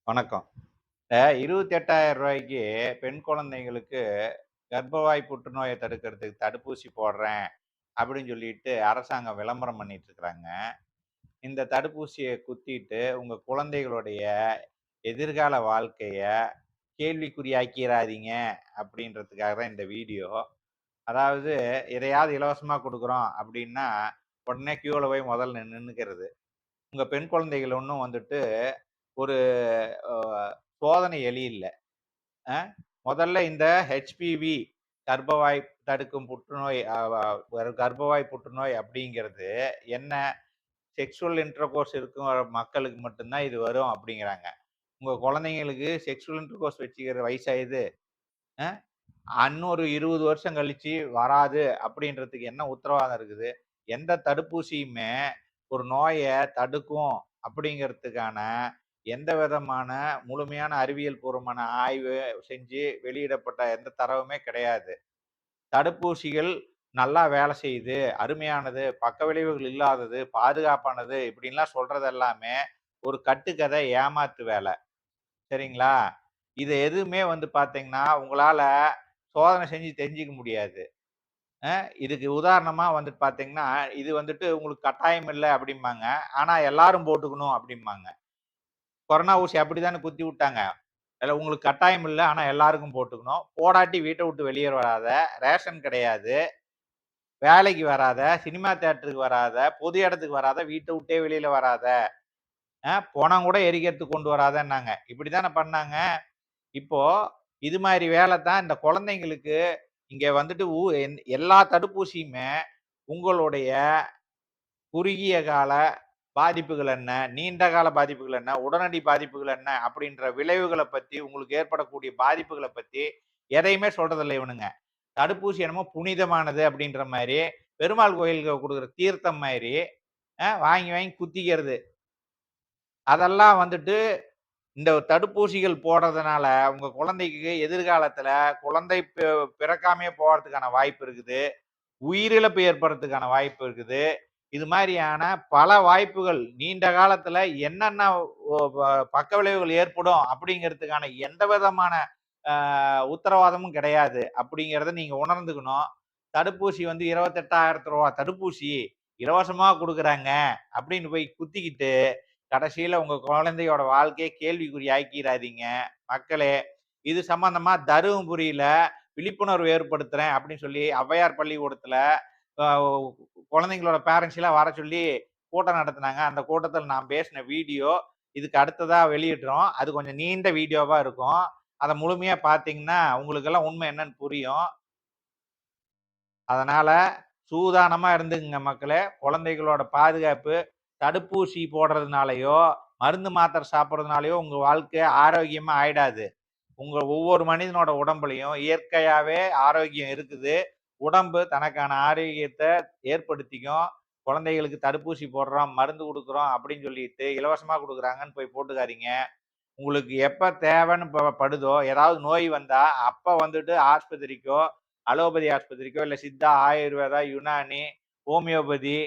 வணக்கம். 28,000 பெண் குழந்தைங்களுக்கு கர்ப்பவாய் புற்றுநோய தடுக்கிறதுக்கு தடுப்பூசி போடுறேன் அப்படின்னு சொல்லிட்டு அரசாங்கம் விளம்பரம் பண்ணிட்டு இருக்கிறாங்க. இந்த தடுப்பூசிய குத்திட்டு உங்க குழந்தைகளுடைய எதிர்கால வாழ்க்கைய கேள்விக்குறியாக்கிறாதீங்க அப்படின்றதுக்காக தான் இந்த வீடியோ. அதாவது எதையாவது இலவசமா குடுக்குறோம் அப்படின்னா, உடனே கியூல போய் முதல்ல நின்னுக்கிறது. உங்க பெண் குழந்தைகள் ஒண்ணும் வந்துட்டு ஒரு அ சோதனை எலி இல்ல. அ முதல்ல இந்த ஹெச்பிவி கர்ப்பவாய் தடுக்கும் புற்றுநோய் கர்ப்பவாய் புற்றுநோய் அப்படிங்கிறது என்ன? செக்சுவல் இன்டர்கோர்ஸ் இருக்கிற மக்களுக்கு மட்டும் தான் இது வரும் அப்படிங்கிறாங்க. உங்க குழந்தைங்களுக்கு செக்சுவல் இன்டர்கோர்ஸ் வச்சுக்கிற வயசாயுது. அ இன்னொரு 20 வருஷம் கழிச்சு வராது அப்படின்றதுக்கு என்ன உத்தரவாதம் இருக்குது? எந்த தடுப்பூசியுமே ஒரு நோய தடுக்கும் அப்படிங்கிறதுக்கான எந்த விதமான முழுமையான அறிவியல் பூர்வமான ஆய்வு செஞ்சு வெளியிடப்பட்ட எந்த தரவுமே கிடையாது. தடுப்பூசிகள் நல்லா வேலை செய்யுது, அருமையானது, பக்க விளைவுகள் இல்லாதது, பாதுகாப்பானது இப்படின்லாம் சொல்றது எல்லாமே ஒரு கட்டுக்கதை, ஏமாத்து வேலை. சரிங்களா? இது எதுவுமே வந்து பார்த்தீங்கன்னா, உங்களால சோதனை செஞ்சு தெரிஞ்சுக்க முடியாது. இதுக்கு உதாரணமா வந்துட்டு பார்த்தீங்கன்னா, இது வந்துட்டு உங்களுக்கு கட்டாயம் இல்ல அப்படிம்பாங்க. ஆனா எல்லாரும் போட்டுக்கணும் அப்படிம்பாங்க. கொரோனா ஊசி அப்படித்தானே குத்தி விட்டாங்க. அதுல உங்களுக்கு கட்டாயம் இல்ல. ஆனா எல்லாருக்கும் போட்டுக்கணும். போடாட்டி வீட்ட விட்டு வெளிய வராத, ரேஷன் கிடையாது, வேலைக்கு வராத, சினிமா தியேட்டருக்கு வராத, பொது இடத்துக்கு வராத, வீட்ட விட்டே வெளியில வராத, பொணம் கூட எரிக்கிறதுக்கு கொண்டு வராதன்னாங்க. இப்படித்தானே பண்ணாங்க. இப்போ இது மாரி வேலை தான் இந்த குழந்தைங்களுக்கு இங்க வந்துட்டு எல்லா தடுப்பூசியுமே உங்களுடைய குறுகிய கால பாதிப்புகள் என்ன? நீண்ட கால பாதிப்புகள் என்ன? உடனடி பாதிப்புகள் என்ன? அப்படின்ற விளைவுகள பத்தி, உங்களுக்கு ஏற்படக்கூடிய பாதிப்புகள பத்தி எதையுமே சொல்றதில்ல இவனுங்க. தடுப்பூசி என்னமோ புனிதமானது அப்படின்ற மாரி, பெருமாள் கோயிலுக்கு குடுக்குற தீர்த்தம் மாரி, வாங்கி வாங்கி குத்திக்கிறது. அதெல்லாம் வந்துட்டு இந்த தடுப்பூசிகள் போடுறதுனால, உங்க குழந்தைக்கு எதிர்காலத்துல குழந்தை பிறக்காமயே போறதுக்கான வாய்ப்பு இருக்குது. உயிரிழப்பு ஏற்படுறதுக்கான வாய்ப்பு இருக்குது. இது மாரியான பல வாய்ப்புகள் நீண்ட காலத்துல என்னென்ன ஒ ப பக்க விளைவுகள் ஏற்படும் அப்படிங்கிறதுக்கான எந்த விதமான அ உத்தரவாதமும் கிடையாது. அப்படிங்கிறத நீங்க உணர்ந்துக்கணும். தடுப்பூசி வந்து ரூ. 28,000 தடுப்பூசி இலவசமா குடுக்குறாங்க அப்படின்னு போய் குத்திக்கிட்டு, கடைசியில உங்க குழந்தையோட வாழ்க்கைய கேள்விக்குறி ஆக்கிறாதீங்க. மக்களே, இது சம்பந்தமா தருமபுரியில விழிப்புணர்வு ஏற்படுத்துறேன் அப்படின்னு சொல்லி ஔவையார் பள்ளிக்கூடத்துல அ குழந்தைங்களோட பேரண்ட்ஸ் எல்லாம் வர சொல்லி கூட்டம் நடத்துனாங்க. அந்த கூட்டத்துல நான் பேசின வீடியோ இதுக்கு அடுத்ததா வெளியிடுறோம். அது கொஞ்சம் நீண்ட வீடியோவா இருக்கும். அத முழுமையா பார்த்தீங்கன்னா, உங்களுக்கெல்லாம் உண்மை என்னன்னு புரியும். அதனால சூதானமா இருந்துக்கங்க மக்களே. குழந்தைகளோட பாதுகாப்பு தடுப்பூசி போடுறதுனாலயோ, மருந்து மாத்திரை சாப்பிடுறதுனாலயோ உங்க வாழ்க்கை ஆரோக்கியமா ஆயிடாது. உங்க ஒவ்வொரு மனிதனோட உடம்புலயும் இயற்கையாவே ஆரோக்கியம் இருக்குது. உடம்பு தனக்கான ஆரோக்கியத்த ஏற்படுத்திக்கும். குழந்தைகளுக்கு தடுப்பூசி போடுறோம், மருந்து குடுக்குறோம் அப்படின்னு சொல்லிட்டு இலவசமா குடுக்குறாங்கன்னு போய் போட்டுக்காதீங்க. உங்களுக்கு எப்ப தேவைன்னு படுதோ, ஏதாவது நோய் வந்தா, அப்ப வந்துட்டு ஆஸ்பத்திரிக்கோ, அலோபதி ஆஸ்பத்திரிக்கோ, இல்ல சித்தா, ஆயுர்வேதா, யுனானி, ஹோமியோபதி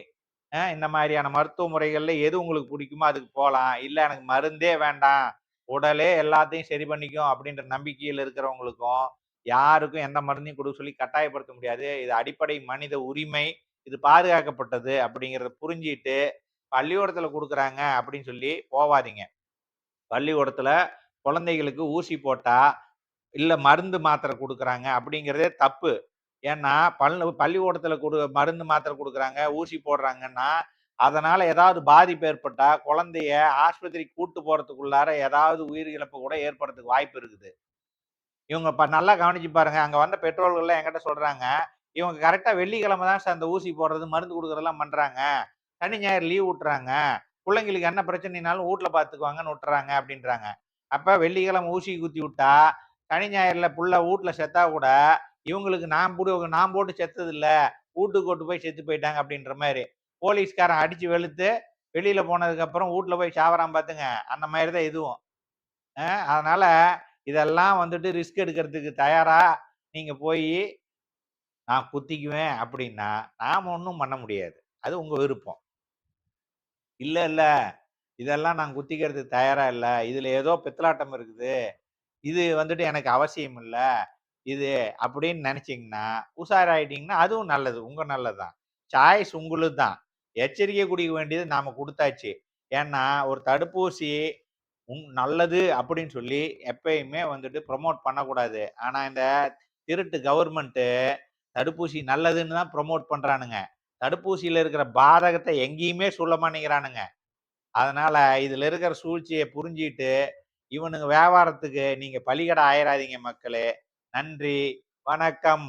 இந்த மாரியான மருத்துவ முறைகள்ல எது உங்களுக்கு புடிக்குமோ அதுக்கு போலாம். இல்ல எனக்கு மருந்தே வேண்டாம். உடலே எல்லாத்தையும் சரி பண்ணிக்கும் அப்படின்ற நம்பிக்கையில இருக்கிறவங்களுக்கும், யாருக்கும் எந்த மருந்தையும் குடுக்க சொல்லி கட்டாயப்படுத்த முடியாது. இது அடிப்படை மனித உரிமை. இது பாதுகாக்கப்பட்டது அப்படிங்கிறத புரிஞ்சுட்டு, பள்ளிக்கூடத்துல குடுக்குறாங்க அப்படின்னு சொல்லி போவாதீங்க. பள்ளிக்கூடத்துல குழந்தைகளுக்கு ஊசி போட்டா, இல்ல மருந்து மாத்திரை குடுக்குறாங்க அப்படிங்கிறதே தப்பு. ஏன்னா, பள்ளிக்கூடத்துல மருந்து மாத்திரை குடுக்குறாங்க, ஊசி போடுறாங்கன்னா, அதனால ஏதாவது பாதிப்பு ஏற்பட்டா, குழந்தைய ஆஸ்பத்திரிக்கு கூட்டு போறதுக்குள்ளார ஏதாவது உயிர் இழப்பு கூட ஏற்படுறதுக்கு வாய்ப்பு இருக்குது. இவங்க நல்லா கவனிச்சு பாருங்க. அங்க வந்த பெற்றோர்கள்லாம் என்கிட்ட சொல்றாங்க, "இவங்க கரெக்ட்டா வெள்ளிக்கிழமை தான் சார் அந்த ஊசி போடுறது, மருந்து குடுக்குறதெல்லாம் பண்றாங்க. சனி, ஞாயிறு லீவ் விட்டுறாங்க. புள்ளைங்களுக்கு என்ன பிரச்சனைனாலும் வூட்ல பார்த்துக்குவாங்கன்னு விட்டுறாங்க" அப்படின்றாங்க. அப்ப வெள்ளிக்கிழமை ஊசி குத்தி விட்டா, சனி, ஞாயிறுல புள்ள வூட்ல செத்தா கூட, இவங்களுக்கு நான் போட்டு செத்தது இல்ல. வூட்டுக்கு கூட்டு போய் செத்து போயிட்டாங்க அப்படின்ற மாரி. போலீஸ்காரன் அடிச்சு வெளுத்து, வெளியில போனதுக்கு அப்புறம் வூட்ல போய் சாவறான் பாத்துங்க. அந்த மாரி தான் இதுவும். அதனால இதெல்லாம் வந்துட்டு ரிஸ்க் எடுக்கிறதுக்கு தயாரா நீங்க போயி, நான் குத்திக்குவேன் அப்படின்னா, நாம ஒண்ணும் பண்ண முடியாது. அது உங்க விருப்பம். இல்ல, இல்ல. இதெல்லாம் நான் குத்திக்கிறதுக்கு தயாரா இல்ல. இதுல ஏதோ பித்தலாட்டம் இருக்குது. இது வந்துட்டு எனக்கு அவசியம் இல்ல. இது அப்படின்னு நெனச்சீங்கன்னா, உஷாராயிட்டீங்கன்னா, அதுவும் நல்லது. உங்க நல்லது தான். சாய்ஸ் உங்களுது தான். எச்சரிக்கை குடுக்க வேண்டியது நாம குடுத்தாச்சு. ஏன்னா, ஒரு தடுப்பூசி நல்லது அப்படின்னு சொல்லி எப்பயுமே வந்துட்டு ப்ரமோட் பண்ணக்கூடாது. ஆனா, இந்த திருட்டு கவர்மெண்ட்டு தடுப்பூசி நல்லதுன்னு தான் ப்ரமோட் பண்றானுங்க. தடுப்பூசியில இருக்கிற பாதகத்த எங்கேயுமே சொல்ல மாட்டேங்கிறானுங்க. அதனால இதுல இருக்கிற சூழ்ச்சிய புரிஞ்சுகிட்டு, இவனுங்க வியாபாரத்துக்கு நீங்க பலிகடா ஆயிறாதீங்க மக்களே! நன்றி, வணக்கம்.